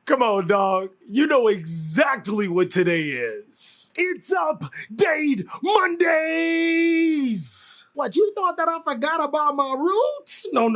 Come on, dog. You know exactly what today is. It's Update Mondays! What, you thought that I forgot about my roots? No.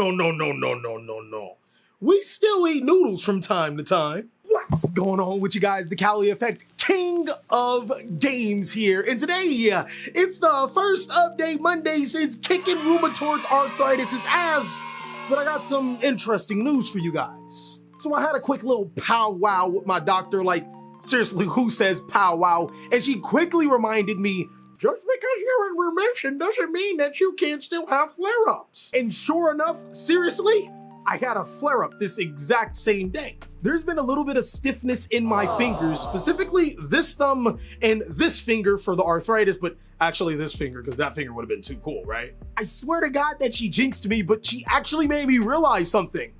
We still eat noodles from time to time. What's going on with you guys? TheCaliEffect, king of games here. And today, it's the first Update Monday since kicking rheumatoid arthritis' ass. But I got some interesting news for you guys. So I had a quick little powwow with my doctor, like, seriously, who says powwow? And she quickly reminded me, just because you're in remission doesn't mean that you can't still have flare-ups. And sure enough, seriously, I had a flare-up this exact same day. There's been a little bit of stiffness in my fingers, specifically this thumb and this finger for the arthritis, but actually this finger, because that finger would have been too cool, right? I swear to God that she jinxed me, but she actually made me realize something.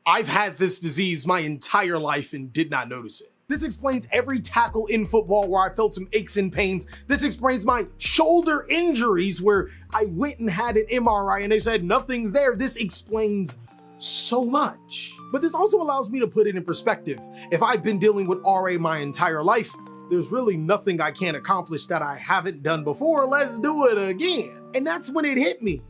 I've had this disease my entire life and did not notice it. This explains every tackle in football where I felt some aches and pains. This explains my shoulder injuries where I went and had an MRI and they said nothing's there. This explains so much. But this also allows me to put it in perspective. If I've been dealing with RA my entire life, there's really nothing I can't accomplish that I haven't done before. Let's do it again. And that's when it hit me.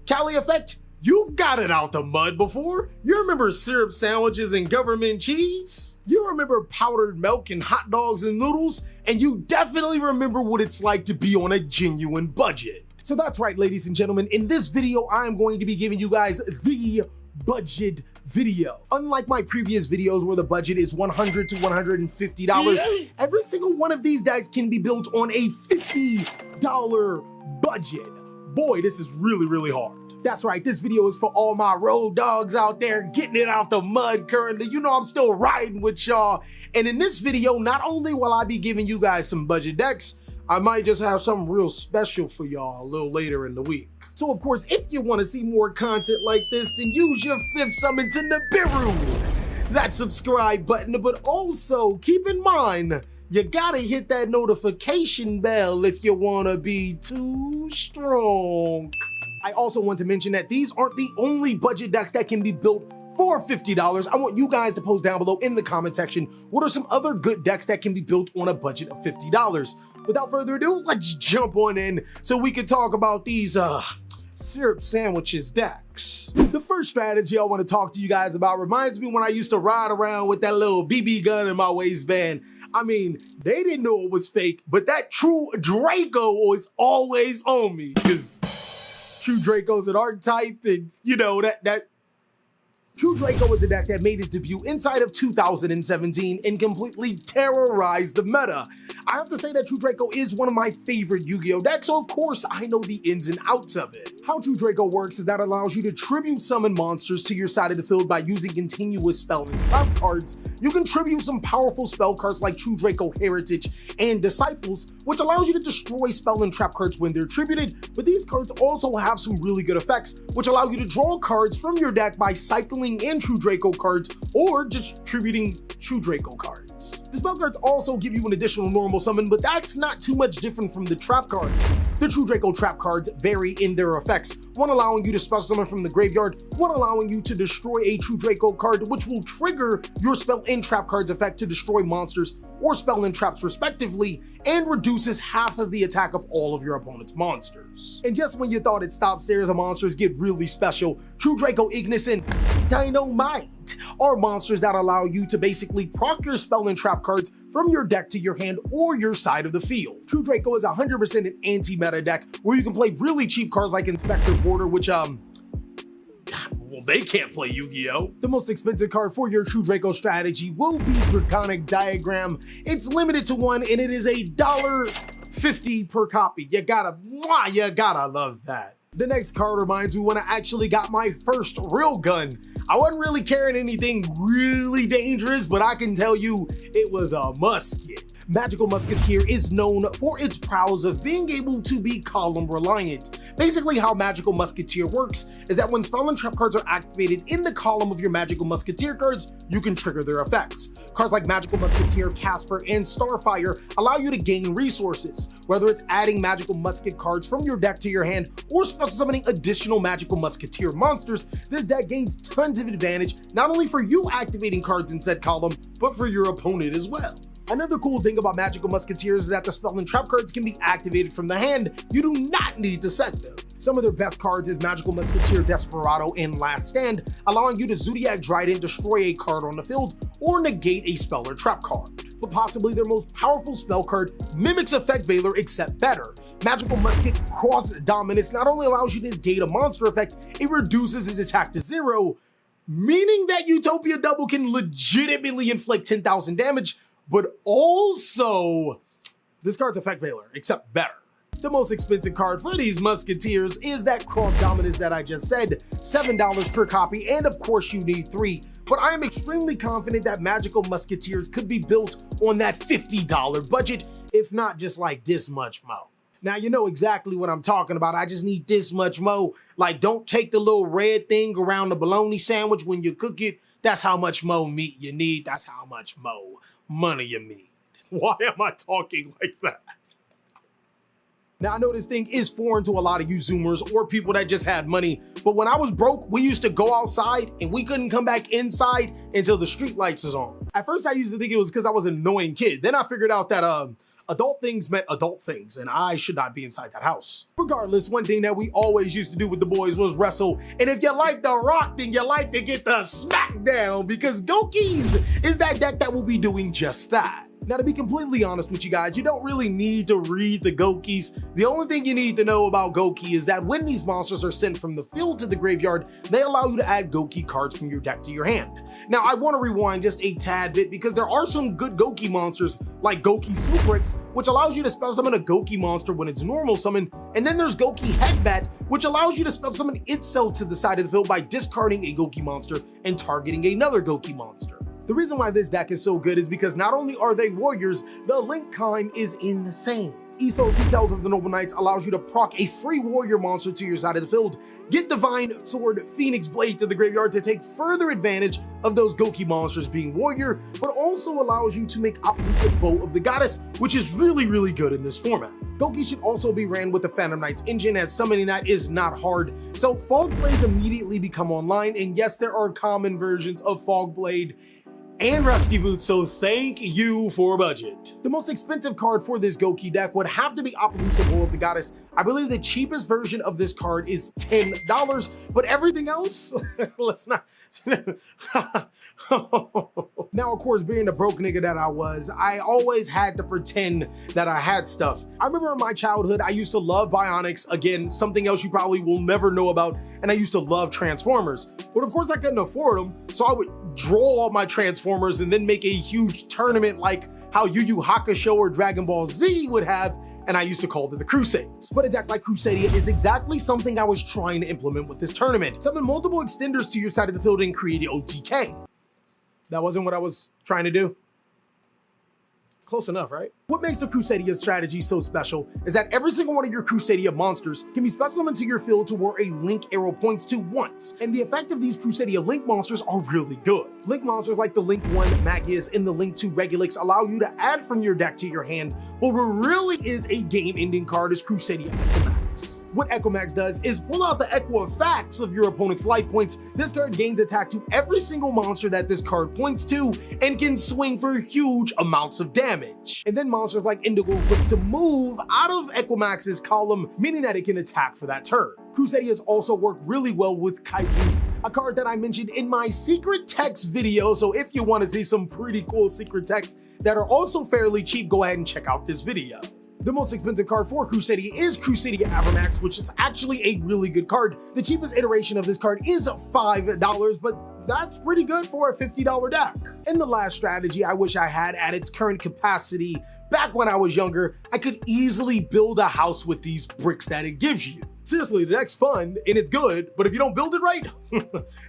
TheCaliEffect, you've got it out the mud before. You remember syrup sandwiches and government cheese? You remember powdered milk and hot dogs and noodles? And you definitely remember what it's like to be on a genuine budget. So that's right, ladies and gentlemen. In this video, I'm going to be giving you guys the budget video. Unlike my previous videos where the budget is $100 to $150, every single one of these decks can be built on a $50 budget. Boy, this is really hard. That's right, this video is for all my road dogs out there getting it out the mud currently. You know I'm still riding with y'all. And in this video, not only will I be giving you guys some budget decks, I might just have something real special for y'all a little later in the week. So of course, if you want to see more content like this, then use your 5th summon to Nibiru, that subscribe button. But also keep in mind, you gotta hit that notification bell if you want to be too strong. I also want to mention that these aren't the only budget decks that can be built for $50. I want you guys to post down below in the comment section what are some other good decks that can be built on a budget of $50. Without further ado, let's jump on in so we can talk about these syrup sandwiches decks. The first strategy I want to talk to you guys about reminds me when I used to ride around with that little BB gun in my waistband. I mean, they didn't know it was fake, but that true Draco was always on me, because True Draco's an archetype, and you know that True Draco is a deck that made its debut inside of 2017 and completely terrorized the meta. I have to say that True Draco is one of my favorite Yu-Gi-Oh decks, so of course I know the ins and outs of it. How True Draco works is that it allows you to tribute summon monsters to your side of the field by using continuous spell and trap cards. You can tribute some powerful spell cards like True Draco Heritage and Disciples, which allows you to destroy spell and trap cards when they're tributed, but these cards also have some really good effects, which allow you to draw cards from your deck by cycling in True Draco cards or just tributing True Draco cards. The spell cards also give you an additional normal summon, but that's not too much different from the trap cards. The True Draco trap cards vary in their effects, one allowing you to special summon from the graveyard, one allowing you to destroy a True Draco card, which will trigger your spell and trap cards effect to destroy monsters or spell and traps respectively, and reduces half of the attack of all of your opponent's monsters. And just when you thought it stops there, the monsters get really special. True Draco Ignis and Dynamite are monsters that allow you to basically proc your spell and trap cards from your deck to your hand or your side of the field. True Draco is 100% an anti-meta deck where you can play really cheap cards like Inspector Border, which well, they can't play Yu-Gi-Oh! The most expensive card for your True Draco strategy will be Draconic Diagram. It's limited to one and it is $1.50 per copy. You gotta love that. The next card reminds me when I actually got my first real gun. I wasn't really carrying anything really dangerous, but I can tell you it was a musket. Magical Musketeer is known for its prowess of being able to be column reliant. Basically, how Magical Musketeer works is that when spell and trap cards are activated in the column of your Magical Musketeer cards, you can trigger their effects. Cards like Magical Musketeer, Casper, and Starfire allow you to gain resources, whether it's adding Magical Musket cards from your deck to your hand or special summoning additional Magical Musketeer monsters. This deck gains tons of advantage, not only for you activating cards in said column, but for your opponent as well. Another cool thing about Magical Musketeers is that the spell and trap cards can be activated from the hand. You do not need to set them. Some of their best cards is Magical Musketeer, Desperado, and Last Stand, allowing you to Zodiac Trident, destroy a card on the field, or negate a spell or trap card. But possibly their most powerful spell card mimics Effect Veiler except better. Magical Musket Cross Dominance not only allows you to negate a monster effect, it reduces its attack to 0, meaning that Utopia Double can legitimately inflict 10,000 damage, but also this card's Effect Veiler except better. The most expensive card for these Musketeers is that Cross Dominance that I just said, $7 per copy, and of course you need 3. But I am extremely confident that Magical Musketeers could be built on that $50 budget, if not just like this much mo. Now you know exactly what I'm talking about. I just need this much mo. Like, don't take the little red thing around the bologna sandwich when you cook it. That's how much mo meat you need. That's how much mo money you need. Why am I talking like that? Now, I know this thing is foreign to a lot of you Zoomers or people that just had money, but when I was broke, we used to go outside and we couldn't come back inside until the street lights is on. At first, I used to think it was because I was an annoying kid. Then I figured out that adult things meant adult things, and I should not be inside that house. Regardless, one thing that we always used to do with the boys was wrestle, and if you like The Rock, then you like to get the smackdown, because Gokis is that deck that will be doing just that. Now, to be completely honest with you guys, you don't really need to read the Gokis. The only thing you need to know about Goki is that when these monsters are sent from the field to the graveyard, they allow you to add Goki cards from your deck to your hand. Now, I want to rewind just a tad bit because there are some good Goki monsters like Goki Suprix, which allows you to spell summon a Goki monster when it's normal summon, and then there's Goki Headbat, which allows you to spell summon itself to the side of the field by discarding a Goki monster and targeting another Goki monster. The reason why this deck is so good is because not only are they warriors, the link time is insane. Iso Details of the Noble Knights allows you to proc a free warrior monster to your side of the field, get Divine Sword Phoenix Blade to the graveyard to take further advantage of those Goki monsters being warrior, but also allows you to make opposite Bow of the Goddess, which is really good in this format. Goki should also be ran with the Phantom Knights engine, as summoning that is not hard. So Fog Blades immediately become online, and yes, there are common versions of Fog Blade and Rusty Boots, so thank you for budget. The most expensive card for this Goki deck would have to be Appaloosa Bow of the Goddess. I believe the cheapest version of this card is $10, but everything else, let's not. Now, of course, being the broke nigga that I was, I always had to pretend that I had stuff. I remember in my childhood, I used to love Bionics, again, something else you probably will never know about, and I used to love Transformers. But of course, I couldn't afford them, so I would draw all my Transformers and then make a huge tournament like how Yu Yu Hakusho or Dragon Ball Z would have, and I used to call it the Crusades. But a deck like Crusadia is exactly something I was trying to implement with this tournament. Summon multiple extenders to your side of the field and create an OTK. That wasn't what I was trying to do. Close enough, right? What makes the Crusadia strategy so special is that every single one of your Crusadia monsters can be special summoned to your field to where a link arrow points to once. And the effect of these Crusadia link monsters are really good. Link monsters like the Link 1 Magius and the Link 2 Regulix allow you to add from your deck to your hand, but what really is a game-ending card is Crusadia Equimax. What Equimax does is pull out the Equifax of your opponent's life points. This card gains attack to every single monster that this card points to and can swing for huge amounts of damage. And then monsters like Indigo equip to move out of Equimax's column, meaning that it can attack for that turn. Crusadias also work really well with Kaijus, a card that I mentioned in my secret text video, so if you want to see some pretty cool secret texts that are also fairly cheap, go ahead and check out this video. The most expensive card for Crusadia is Crusadia Avermax, which is actually a really good card. The cheapest iteration of this card is $5, but that's pretty good for a $50 deck. And the last strategy I wish I had at its current capacity, back when I was younger, I could easily build a house with these bricks that it gives you. Seriously, the deck's fun and it's good, but if you don't build it right,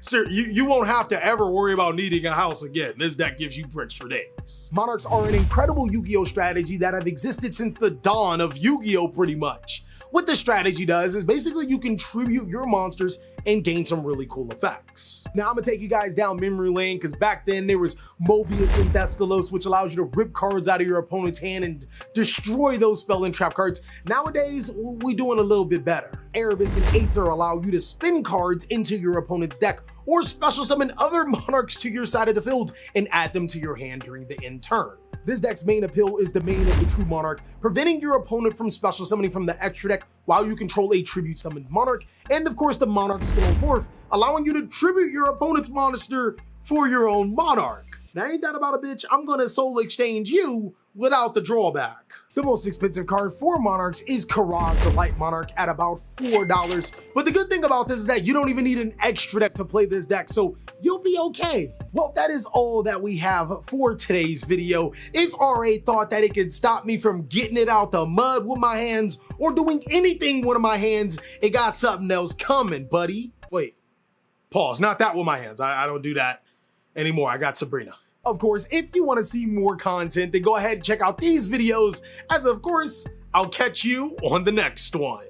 sir, you won't have to ever worry about needing a house again. This deck gives you bricks for days. Monarchs are an incredible Yu-Gi-Oh strategy that have existed since the dawn of Yu-Gi-Oh pretty much. What this strategy does is basically you contribute your monsters and gain some really cool effects. Now I'm gonna take you guys down memory lane because back then there was Mobius and Thestalos, which allows you to rip cards out of your opponent's hand and destroy those spell and trap cards. Nowadays, we're doing a little bit better. Erebus and Aether allow you to spin cards into your opponent's deck or special summon other monarchs to your side of the field and add them to your hand during the end turn. This deck's main appeal is the main of the true monarch, preventing your opponent from special summoning from the extra deck while you control a tribute summoned monarch, and of course the monarch Stone Forth, allowing you to tribute your opponent's monster for your own monarch. Now ain't that about a bitch? I'm gonna soul exchange you without the drawback. The most expensive card for Monarchs is Karaz the Light Monarch at about $4. But the good thing about this is that you don't even need an extra deck to play this deck, so you'll be okay. Well, that is all that we have for today's video. If RA thought that it could stop me from getting it out the mud with my hands or doing anything with my hands, it got something else coming, buddy. Wait, pause, not that with my hands. I don't do that anymore. I got Sabrina. Of course, if you want to see more content, then go ahead and check out these videos, as of course, I'll catch you on the next one.